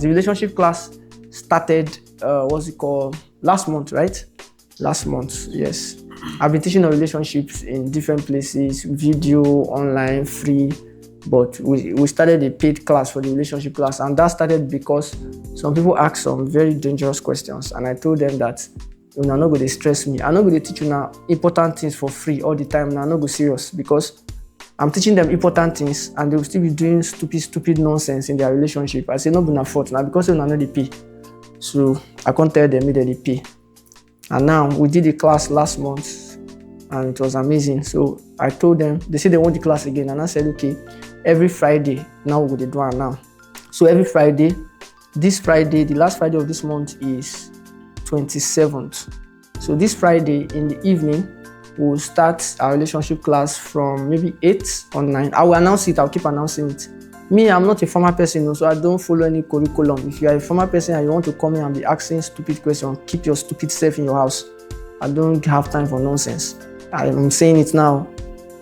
The relationship class started, last month, right? Last month, yes. I've been teaching on relationships in different places, video, online, free, but we started a paid class for the relationship class, and that started because some people asked some very dangerous questions, and I told them that you're not going to stress me. I'm not going to teach you now important things for free all the time. Now I'm not going serious because I'm teaching them important things and they'll still be doing stupid nonsense in their relationship. I say, not be fault now because they don't know they pay. So I can't tell them that they pay. And now we did the class last month and it was amazing. So I told them, they said they want the class again. And I said, okay, every Friday, now we're going to do it now. So every Friday, this Friday, the last Friday of this month is 27th. So this Friday in the evening, we'll start our relationship class from maybe 8 or 9. I will announce it, I'll keep announcing it. Me, I'm not a formal person, so I don't follow any curriculum. If you are a formal person and you want to come in and be asking stupid questions, keep your stupid self in your house. I don't have time for nonsense. I'm saying it now.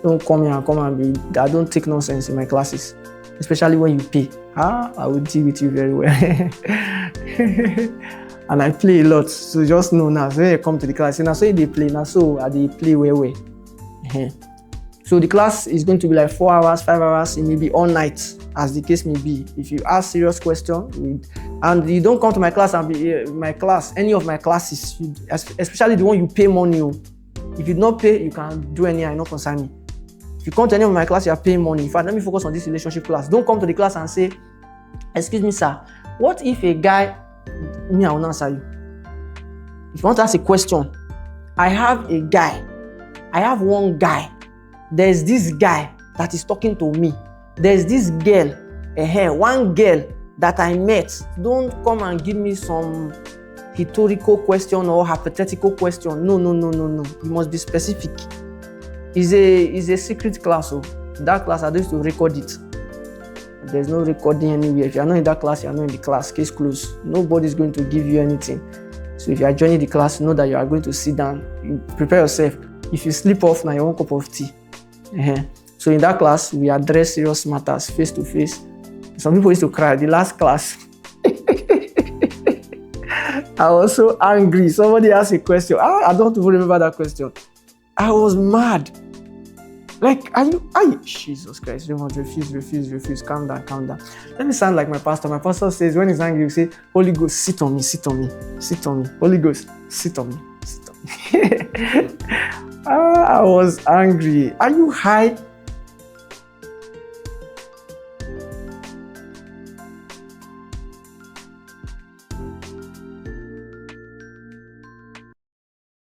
Don't come here and be, I don't take nonsense in my classes, especially when you pay. I will deal with you very well. And I play a lot, so just know now. So when you come to the class, now so they play, now so they play well. So the class is going to be like 4 hours, 5 hours, it may be all night, as the case may be. If you ask serious questions, and you don't come to my class and be my class, any of my classes, especially the one you pay money. If you don't pay, you can do any, not concern me. If you come to any of my class, you are paying money. In fact, let me focus on this relationship class. Don't come to the class and say, excuse me, sir, what if a guy, me, I will not answer you. If you want to ask a question, I have one guy. There's this guy that is talking to me. There's this girl, one girl that I met. Don't come and give me some rhetorical question or hypothetical question. No. You must be specific. It's a secret class. So that class, I used to record it. There's no recording anywhere. If you're not in that class, you're not in the class. Case closed. Nobody's going to give you anything. So if you are joining the class, know that you are going to sit down. Prepare yourself. If you sleep off, now you want a cup of tea. So in that class, we address serious matters face to face. Some people used to cry. The last class, I was so angry. Somebody asked a question. I don't even remember that question. I was mad. Like, Jesus Christ, refuse, calm down. Let me sound like my pastor. My pastor says, when he's angry, he say, Holy Ghost, sit on me. Holy Ghost, sit on me. I was angry. Are you high?